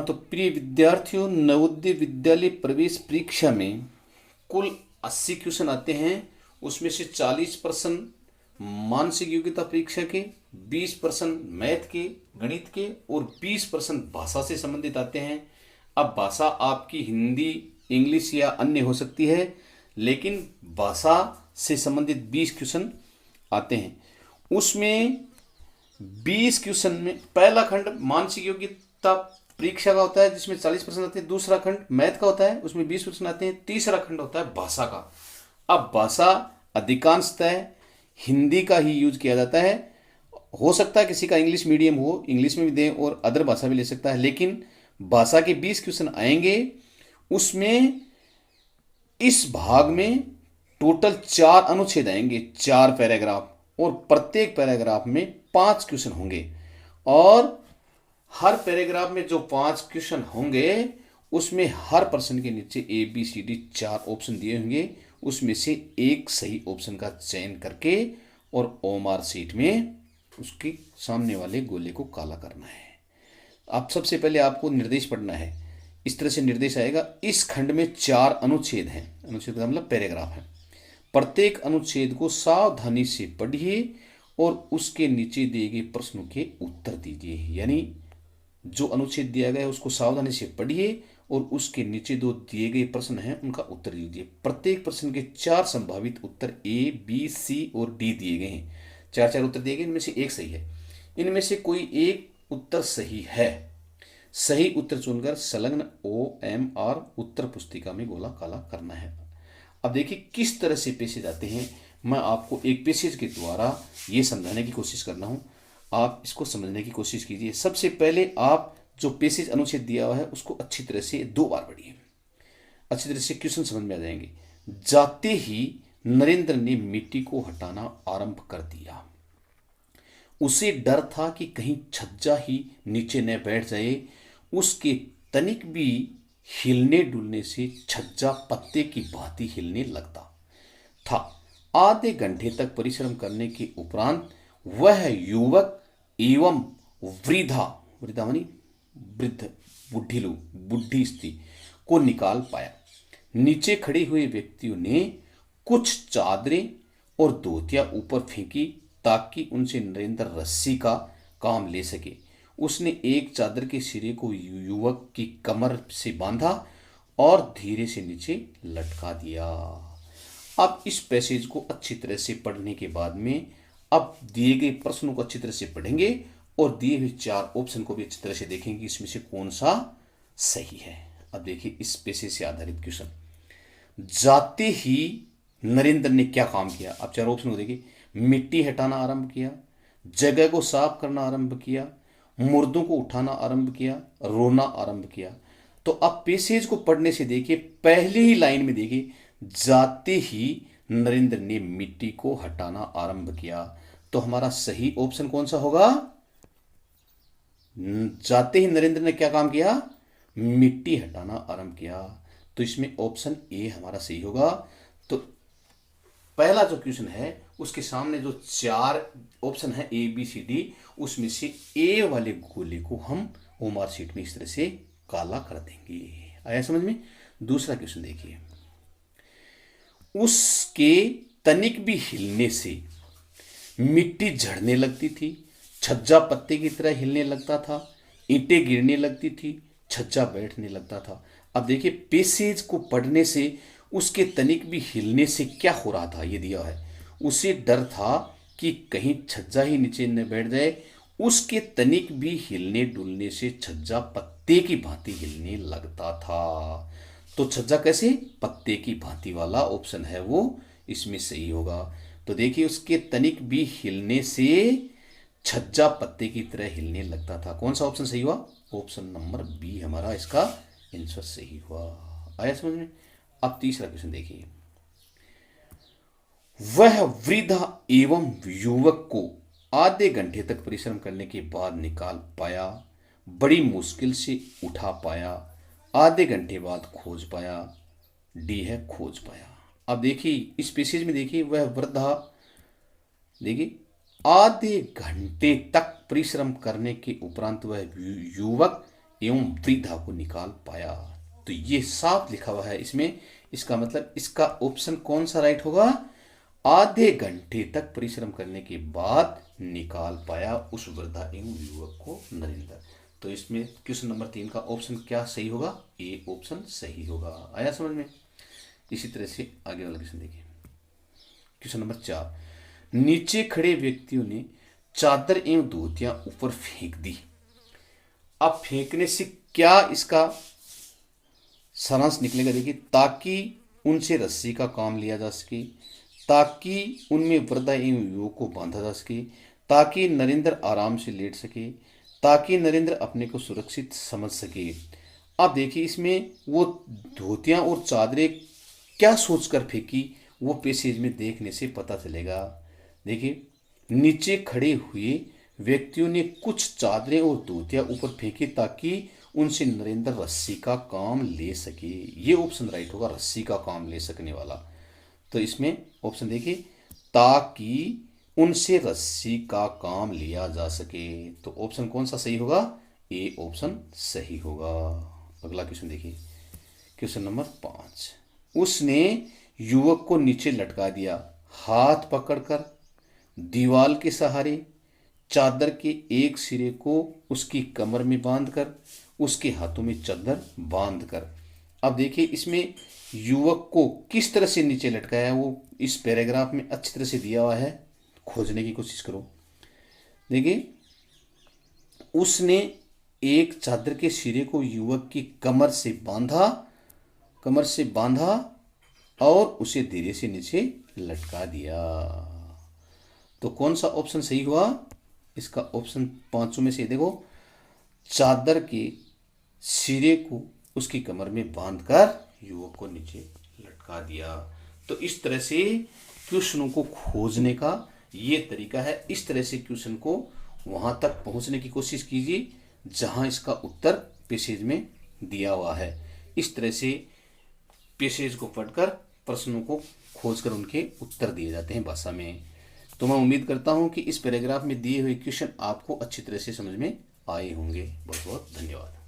तो प्रिय विद्यार्थियों, नवोदय विद्यालय प्रवेश परीक्षा में कुल 80 क्वेश्चन आते हैं। उसमें से 40% मानसिक योग्यता परीक्षा के, 20% मैथ के, गणित के और 20% भाषा से संबंधित आते हैं। अब भाषा आपकी हिंदी, इंग्लिश या अन्य हो सकती है, लेकिन भाषा से संबंधित 20 क्वेश्चन आते हैं। उसमें 20 क्वेश्चन में पहला खंड मानसिक योग्यता परीक्षा का होता है जिसमें 40% आते हैं। दूसरा खंड मैथ का होता है, उसमें 20% आते हैं। तीसरा खंड होता है भाषा का। अब भाषा अधिकांशतः हिंदी का ही यूज किया जाता है। हो सकता है किसी का इंग्लिश मीडियम हो, इंग्लिश में भी दें और अदर भाषा भी ले सकता है, लेकिन भाषा के 20 क्वेश्चन आएंगे। उसमें इस भाग में टोटल 4 अनुच्छेद आएंगे, 4 पैराग्राफ, और प्रत्येक पैराग्राफ में 5 क्वेश्चन होंगे। और हर पैराग्राफ में जो 5 क्वेश्चन होंगे उसमें हर प्रश्न के नीचे ABCD 4 ऑप्शन दिए होंगे। उसमें से एक सही ऑप्शन का चयन करके और OMR शीट में उसके सामने वाले गोले को काला करना है। अब सबसे पहले आपको निर्देश पढ़ना है। इस तरह से निर्देश आएगा। इस खंड में 4 अनुच्छेद हैं। अनुच्छेद का मतलब पैराग्राफ है। प्रत्येक अनुच्छेद को सावधानी से पढ़िए और उसके नीचे दिए गए प्रश्नों के उत्तर दीजिए। यानी जो अनुच्छेद दिया गया है उसको सावधानी से पढ़िए और उसके नीचे जो दिए गए प्रश्न हैं उनका उत्तर दीजिए। प्रत्येक प्रश्न के 4 संभावित उत्तर A, B, C और D दिए गए हैं। 4 उत्तर दिए गए, इनमें से एक सही है। इनमें से कोई एक उत्तर सही है। सही उत्तर चुनकर संलग्न OMR उत्तर पुस्तिका में गोला काला करना है। अब देखिए किस तरह से पैसेज आते हैं। मैं आपको एक पैसेज के द्वारा ये समझाने की कोशिश कर रहा हूँ, आप इसको समझने की कोशिश कीजिए। सबसे पहले आप जो पैसेज अनुच्छेद दिया हुआ है उसको अच्छी तरह से 2 बार पढ़िए, अच्छी तरह से क्वेश्चन समझ में आ जाएंगे। जाते ही नरेंद्र ने मिट्टी को हटाना आरंभ कर दिया। उसे डर था कि कहीं छज्जा ही नीचे न बैठ जाए। उसके तनिक भी हिलने डुलने से छज्जा पत्ते की भांति हिलने लगता था। आधे घंटे तक परिश्रम करने के उपरांत वह युवक एवं वृद्धा मानी वृद्ध, बुढ़ी स्त्री को निकाल पाया। नीचे खड़े हुए व्यक्तियों ने कुछ चादरें और धोतियां ऊपर फेंकी ताकि उनसे नरेंद्र रस्सी का काम ले सके। उसने एक चादर के सिरे को युवक की कमर से बांधा और धीरे से नीचे लटका दिया। अब इस पैसेज को अच्छी तरह से पढ़ने के बाद में अब दिए गए प्रश्नों को अच्छी तरह से पढ़ेंगे और दिए हुए 4 ऑप्शन को भी अच्छी तरह से देखेंगे इसमें से कौन सा सही है। अब देखिए इस पैसेज से आधारित क्वेश्चन। जाते ही नरेंद्र ने क्या काम किया। अब 4 ऑप्शन को देखिए। मिट्टी हटाना आरंभ किया, जगह को साफ करना आरंभ किया, मुर्दों को उठाना आरंभ किया, रोना आरंभ किया। तो अब पैसेज को पढ़ने से देखिए, पहले ही लाइन में देखिए, जाते ही नरेंद्र ने मिट्टी को हटाना आरंभ किया। तो हमारा सही ऑप्शन कौन सा होगा। जाते ही नरेंद्र ने क्या काम किया, मिट्टी हटाना आरंभ किया। तो इसमें ऑप्शन ए हमारा सही होगा। तो पहला जो क्वेश्चन है उसके सामने जो 4 ऑप्शन है ABCD, उसमें से ए वाले गोले को हम OMR शीट में इस तरह से काला कर देंगे। आया समझ में। दूसरा क्वेश्चन देखिए। उसके तनिक भी हिलने से मिट्टी झड़ने लगती थी, छज्जा पत्ते की तरह हिलने लगता था, ईंटें गिरने लगती थी, छज्जा बैठने लगता था। अब देखिए पैसेज को पढ़ने से उसके तनिक भी हिलने से क्या हो रहा था, ये दिया है। उसे डर था कि कहीं छज्जा ही नीचे न बैठ जाए। उसके तनिक भी हिलने डुलने से छज्जा पत्ते की भांति हिलने लगता था। तो छज्जा कैसे, पत्ते की भांति वाला ऑप्शन है वो इसमें सही होगा। तो देखिए उसके तनिक भी हिलने से छज्जा पत्ते की तरह हिलने लगता था। कौन सा ऑप्शन सही हुआ, ऑप्शन नंबर B हमारा इसका आंसर सही हुआ। आया समझ में। अब तीसरा क्वेश्चन देखिए। वह वृद्धा एवं युवक को आधे घंटे तक परिश्रम करने के बाद निकाल पाया, बड़ी मुश्किल से उठा पाया, आधे घंटे बाद खोज पाया। D है खोज पाया। अब देखिए इस पैसेज में देखिए, वह वृद्धा देखिए आधे घंटे तक परिश्रम करने के उपरांत वह युवक एवं वृद्धा को निकाल पाया। तो ये साफ लिखा हुआ है इसमें, इसका मतलब इसका ऑप्शन कौन सा राइट होगा? आधे घंटे तक परिश्रम करने के बाद निकाल पाया उस वृद्धा एवं युवक को नरेंद्र। तो इसमें क्वेश्चन नंबर 3 का ऑप्शन क्या सही होगा? ए ऑप्शन सही होगा। आया समझ में? इसी तरह से आगे वाला क्वेश्चन देखिए। क्वेश्चन नंबर 4, नीचे खड़े व्यक्तियों ने चादर एवं धोतियां ऊपर फेंक दी। अब फेंकने से क्या इसका सारांश निकलेगा? देखिए, ताकि उनसे रस्सी का काम लिया जा सके, ताकि उनमें वृद्धा एवं युवक को बांधा जा सके, ताकि नरेंद्र आराम से लेट सके, ताकि नरेंद्र अपने को सुरक्षित समझ सके। अब देखिए, इसमें वो धोतियां और चादरें क्या सोचकर फेंकी, वो पैसेज में देखने से पता चलेगा। देखिए, नीचे खड़े हुए व्यक्तियों ने कुछ चादरें और धोतियां ऊपर फेंकी ताकि उनसे नरेंद्र रस्सी का काम ले सके। ये ऑप्शन राइट होगा, रस्सी का काम ले सकने वाला। तो इसमें ऑप्शन देखिए, ताकि उनसे रस्सी का काम लिया जा सके। तो ऑप्शन कौन सा सही होगा? ए ऑप्शन सही होगा। अगला क्वेश्चन देखिए, क्वेश्चन नंबर 5, उसने युवक को नीचे लटका दिया, हाथ पकड़कर दीवार के सहारे, चादर के एक सिरे को उसकी कमर में बांधकर, उसके हाथों में चादर बांधकर। अब देखिए, इसमें युवक को किस तरह से नीचे लटकाया है वो इस पैराग्राफ में अच्छी तरह से दिया हुआ है, खोजने की कोशिश करो। देखिए, उसने एक चादर के सिरे को युवक की कमर से बांधा और उसे धीरे से नीचे लटका दिया। तो कौन सा ऑप्शन सही हुआ? इसका ऑप्शन 5 में से देखो, चादर के सिरे को उसकी कमर में बांधकर युवक को नीचे लटका दिया। तो इस तरह से क्वेश्चनों को खोजने का ये तरीका है। इस तरह से क्वेश्चन को वहां तक पहुंचने की कोशिश कीजिए जहां इसका उत्तर पैसेज में दिया हुआ है। इस तरह से पैसेज को पढ़कर प्रश्नों को खोजकर उनके उत्तर दिए जाते हैं भाषा में। तो मैं उम्मीद करता हूं कि इस पैराग्राफ में दिए हुए क्वेश्चन आपको अच्छी तरह से समझ में आए होंगे। बहुत बहुत धन्यवाद।